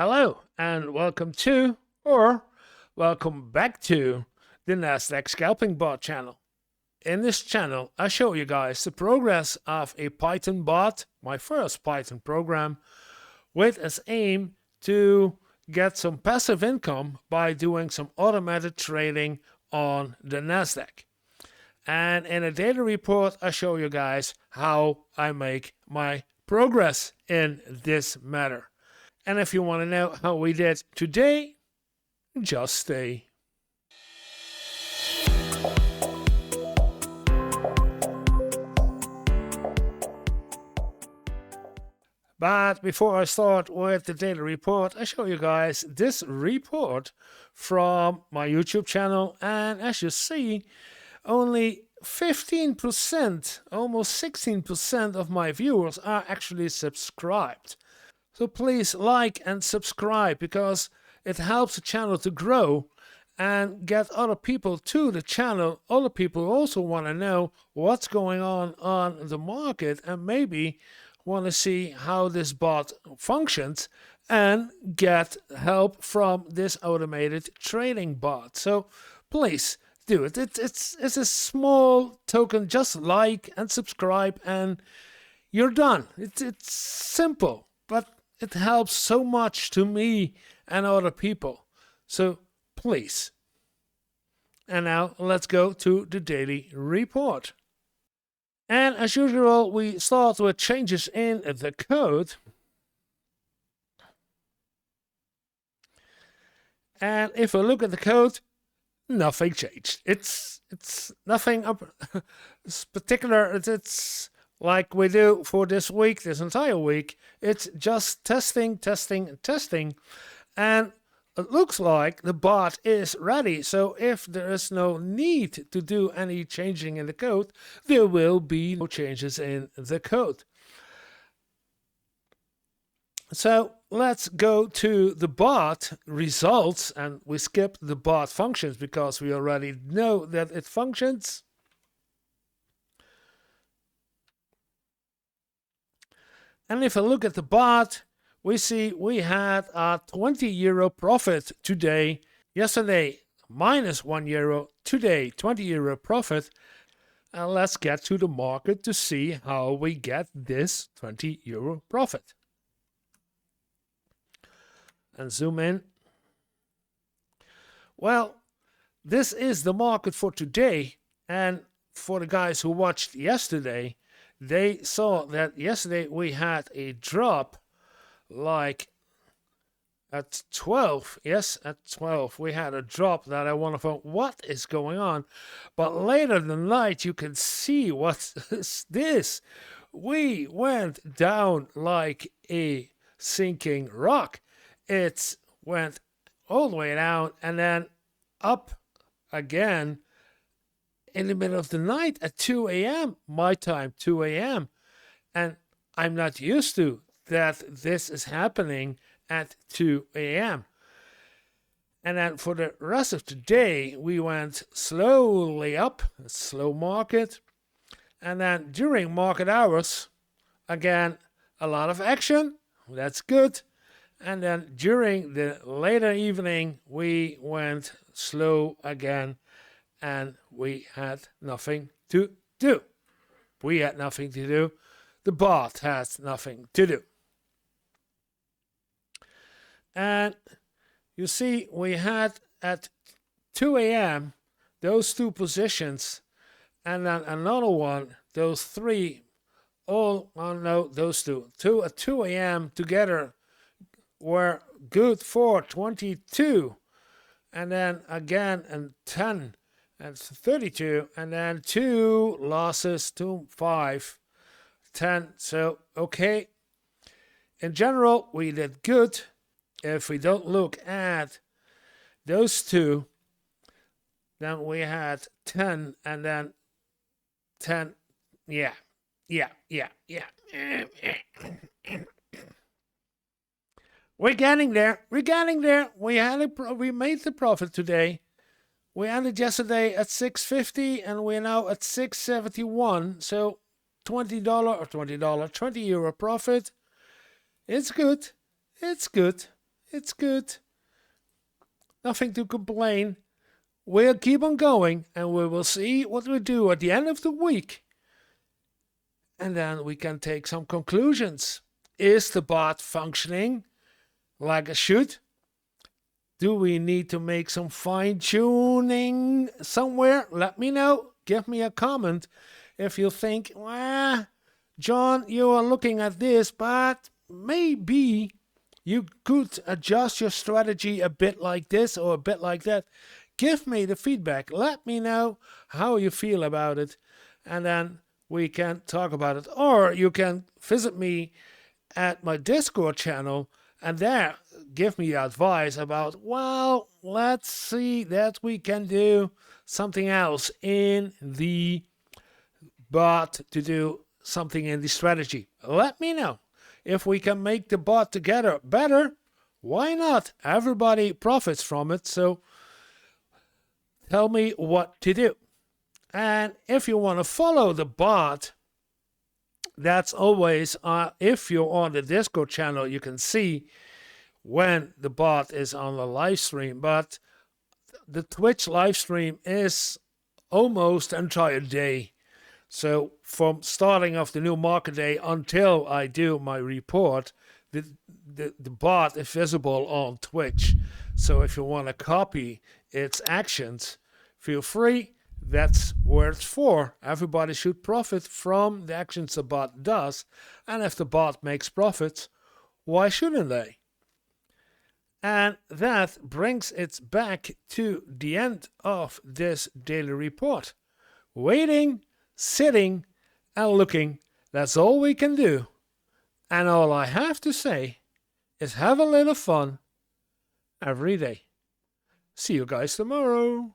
Hello and welcome to, or welcome back to, the Nasdaq Scalping Bot channel. In this channel, I show you guys the progress of a Python bot, my first Python program, with its aim to get some passive income by doing some automated trading on the Nasdaq. And in a data report, I show you guys how I make my progress in this matter. And if you want to know how we did today, just stay. But before I start with the daily report, I show you guys this report from my YouTube channel. And as you see, only 15%, almost 16% of my viewers are actually subscribed. So please like and subscribe, because it helps the channel to grow and get other people to the channel. Other people also want to know what's going on the market and maybe want to see how this bot functions and get help from this automated trading bot. So please do it. It's a small token. Just like and subscribe and you're done. It's simple, but it helps so much to me and other people. So please. And now let's go to the daily report. And as usual, we start with changes in the code. And if we look at the code, nothing changed. It's nothing particular. It's like we do for this week, this entire week. It's just testing. And it looks like the bot is ready. So if there is no need to do any changing in the code, there will be no changes in the code. So let's go to the bot results, and we skip the bot functions because we already know that it functions. And if I look at the bot, we see we had a €20 profit today. Yesterday, minus €1. Today, €20 profit. And let's get to the market to see how we get this €20 profit. And zoom in. Well, this is the market for today. And for the guys who watched yesterday, they saw that yesterday we had a drop like at 12. Yes, at 12 we had a drop that I wonder what is going on. But later in the night you can see what is this. We went down like a sinking rock. It went all the way down and then up again in the middle of the night at 2 a.m. my time, 2 a.m. And I'm not used to that this is happening at 2 a.m. And then for the rest of the day, we went slowly up, a slow market. And then during market hours, again, a lot of action. That's good. And then during the later evening, we went slow again. And we had nothing to do. We had nothing to do. The bot has nothing to do. And you see, we had at 2 a.m. those two positions, and then another one, those three, those two at 2 a.m. together were good for 22, and then again and 10. And 32, and then 2 losses, 2, 5, 10. So, okay. In general, we did good. If we don't look at those two, then we had 10, and then 10. Yeah. We're getting there. We made the profit today. We ended yesterday at 650 and we're now at 671. So €20 profit. It's good. It's good. Nothing to complain. We'll keep on going and we will see what we do at the end of the week. And then we can take some conclusions. Is the bot functioning like it should? Do we need to make some fine-tuning somewhere? Let me know. Give me a comment if you think, well, John, you are looking at this, but maybe you could adjust your strategy a bit like this or a bit like that. Give me the feedback. Let me know how you feel about it. And then we can talk about it. Or you can visit me at my Discord channel and there give me advice about, well, let's see that we can do something else in the bot to do something in the strategy. Let me know. If we can make the bot together better, why not? Everybody profits from it, so tell me what to do. And if you want to follow the bot, that's always, if you're on the Discord channel, you can see when the bot is on the live stream. But the Twitch live stream is almost an entire day. So from starting of the new market day until I do my report, the bot is visible on Twitch. So if you want to copy its actions, feel free. That's where it's for. Everybody should profit from the actions the bot does. And if the bot makes profits, why shouldn't they? And that brings it back to the end of this daily report. Waiting, sitting, and looking, that's all we can do. And all I have to say is have a little fun every day. See you guys tomorrow.